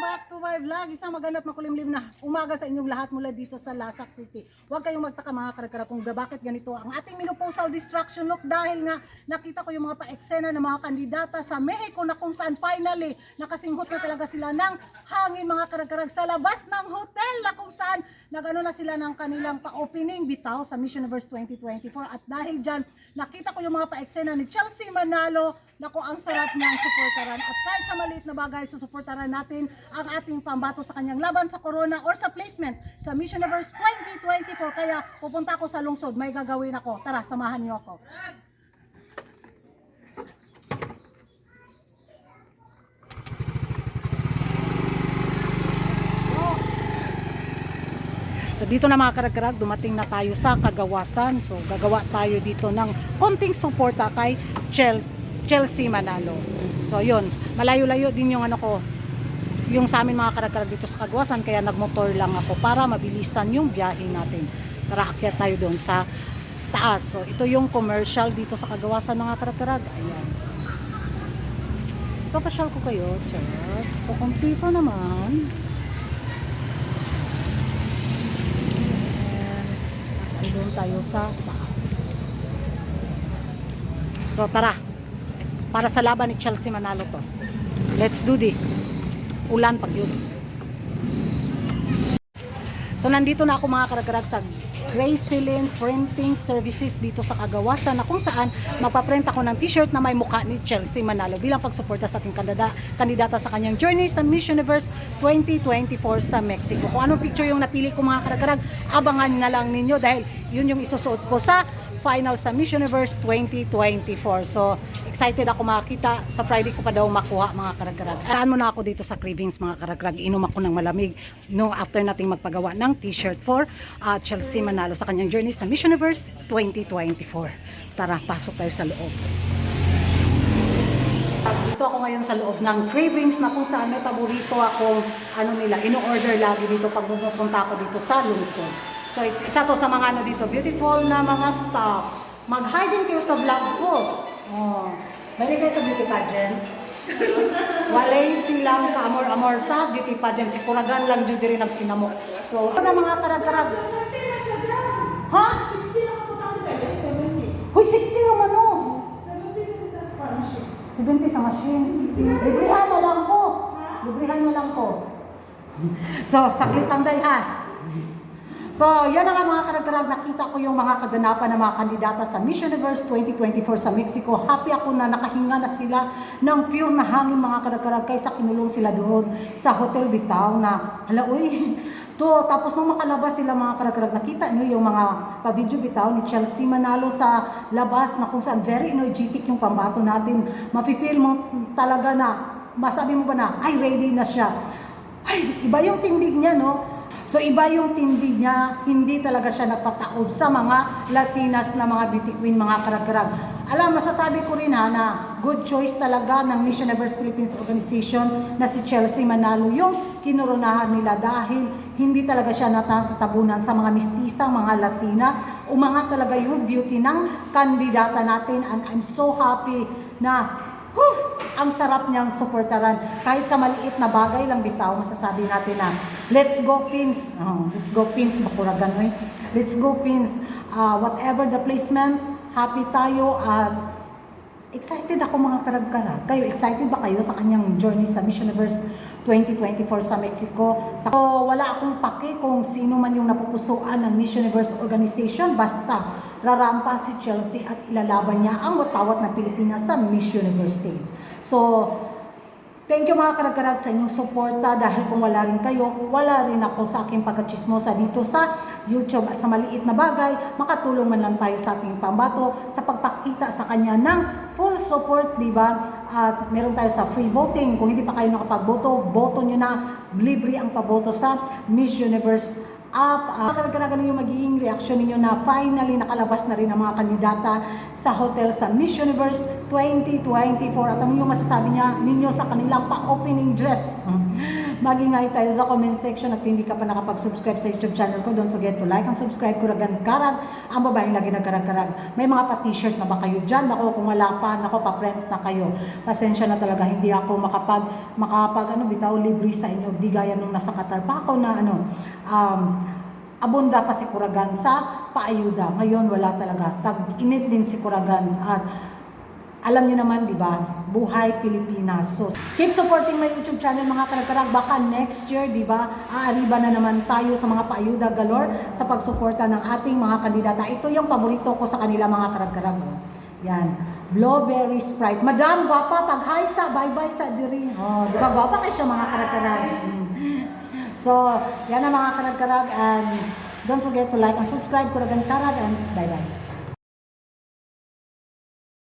back to my vlog. Isang magandang makulimlim na umaga sa inyong lahat mula dito sa Lasak City. Huwag kayong magtaka mga karagkara kung bakit ganito ang ating menopausal distraction look dahil nga nakita ko yung mga pa-eksena ng mga kandidata sa Mexico na kung saan finally nakasinghot na talaga sila ng hangin mga karagkarag sa labas ng hotel na kung saan nagano na sila ng kanilang pa-opening bitaw sa Miss Universe 2024 at dahil dyan nakita ko yung mga pa-eksena ni Chelsea Manalo na kung ang sarap niyang suportaran at kahit sa maliit na bagay susuportaran natin ang ating pambato sa kanyang laban sa corona or sa placement sa Miss Universe 2024 kaya pupunta ako sa lungsod, may gagawin ako. Tara, samahan niyo ako. So dito na mga karagkarag, dumating na tayo sa Kagawasan. So gagawa tayo dito ng konting suporta kay Chelsea Manalo. So yun, malayo-layo din yung ano ko, yung sa amin mga karagkarag dito sa Kagawasan, kaya nagmotor lang ako para mabilisan yung biyahe natin. Tara, akyat tayo doon sa taas. So ito yung commercial dito sa Kagawasan mga karagkarag. Ayan. Papasyal ko kayo, chat. So kumpleto naman. Doon tayo sa taas. So tara, para sa laban ni Chelsea Manalo to. Let's do this. Ulan pag yun. So nandito na ako mga karagkarag sa Gracelyn Printing Services dito sa Kagawasan na kung saan magpaprint ako ng t-shirt na may mukha ni Chelsea Manalo bilang pagsuporta sa ating kandidata sa kanyang journey sa Miss Universe 2024 sa Mexico. Kung anong picture yung napili ko mga karagkarag, abangan na lang ninyo dahil yun yung isusuot ko sa final sa Miss Universe 2024. So, excited ako makakita. Sa Friday ko pa daw makuha mga karagkarag. Araan mo na ako dito sa Cravings mga karagkarag. Inom ako ng malamig no after nating magpagawa ng t-shirt for Chelsea Manalo sa kanyang journey sa Miss Universe 2024. Tara, pasok tayo sa loob. Dito ako ngayon sa loob ng Cravings na kung saan may paborito akong ino-order lagi dito pag pupunta ako dito sa lungsod. So, isa to sa mga dito, beautiful na mga stuff. Mag-hi din kayo sa vlog ko. Oh. Balik kayo sa beauty pageant. Walay silang ka-amor-amor sa beauty pageant. Si Kuragan lang dyan rin nagsinamo. So, ito na mga karag-karag. Ha? 60 lang ako tayo. 70. Hoy, 60 naman o. 70 sa machine. 70 sa machine. Librihan na lang ko. Librihan na lang ko. So, saklit lang dahil ha. So, yan na nga mga karagkarag, nakita ko yung mga kaganapan ng mga kandidata sa Miss Universe 2024 sa Mexico. Happy ako na nakahinga na sila ng pure na hangin mga karagkarag kaysa kinulong sila doon sa Hotel Bitaw na, hala uy, to, tapos nung makalabas sila mga karagkarag, nakita nyo yung mga pa-video Bitaw ni Chelsea Manalo sa labas na kung saan very energetic yung pambato natin. Mafe-feel mo talaga na, masabi mo ba na, ay ready na siya. Ay, iba yung tindig niya, no? So iba yung tindig niya, hindi talaga siya nagpataob sa mga Latinas na mga beauty queen, mga karagkarag. Alam, masasabi ko rin ha na good choice talaga ng Miss Universe Philippines Organization na si Chelsea Manalo yung kinoronahan nila dahil hindi talaga siya natatabunan sa mga mistisang mga Latina. Umangat talaga yung beauty ng kandidata natin and I'm so happy na ang sarap niyang suportaran. Kahit sa maliit na bagay lang bitaw, masasabi natin na, let's go Pins. Let's go Pins, Bakuragan. Let's go Pins. Whatever the placement, happy tayo at excited ako mga karagkara. Kayo, excited ba kayo sa kanyang journey sa Miss Universe 2024 sa Mexico? So, wala akong pake kung sino man yung napupusuan ng Miss Universe Organization. Basta, rarampa si Chelsea at ilalaban niya ang watawat na Pilipinas sa Miss Universe stage. So, thank you mga karagkarag sa inyong suporta dahil kung wala rin kayo, wala rin ako sa aking pagkachismosa dito sa YouTube at sa maliit na bagay, makatulong man lang tayo sa ating pambato sa pagpakita sa kanya ng full support, di ba? At meron tayo sa free voting. Kung hindi pa kayo nakapagboto, boto nyo na, libre ang paboto sa Miss Universe app. Karagkaragan yung magiging reaction ninyo na finally nakalabas na rin ang mga kandidata sa hotel sa Miss Universe 2024 at ano yung masasabi ninyo sa kanilang pa-opening dress. Magingay tayo sa comment section at hindi ka pa nakapag-subscribe sa YouTube channel ko, don't forget to like and subscribe. Kuragan Karag, ang babaeng lagi nagkarag-karag. May mga pa-t-shirt na ba kayo dyan? Nako, kung wala pa, nako, pa-print na kayo. Pasensya na talaga, hindi ako makapag bitaw, libre sa inyo. Di gaya nung nasa Qatar pa ako na abunda pa si Kuragan sa paayuda. Ngayon, wala talaga. Tag-init din si Kuragan. At alam niyo naman, di ba? Buhay Pilipinas. So, keep supporting my YouTube channel, mga karag-karag. Baka next year, di ba, aariba na naman tayo sa mga paayuda galore sa pagsuporta ng ating mga kandidata. Ito yung paborito ko sa kanila, mga karag-karag. Yan. Blueberry Sprite. Madam, gwapa, pag-hi sa, bye-bye sa diri. Oh, di ba, gwapa kayo siya, mga karag-karag. So, yan ang mga karag-karag. And don't forget to like and subscribe. Kuragan Karag, and bye-bye.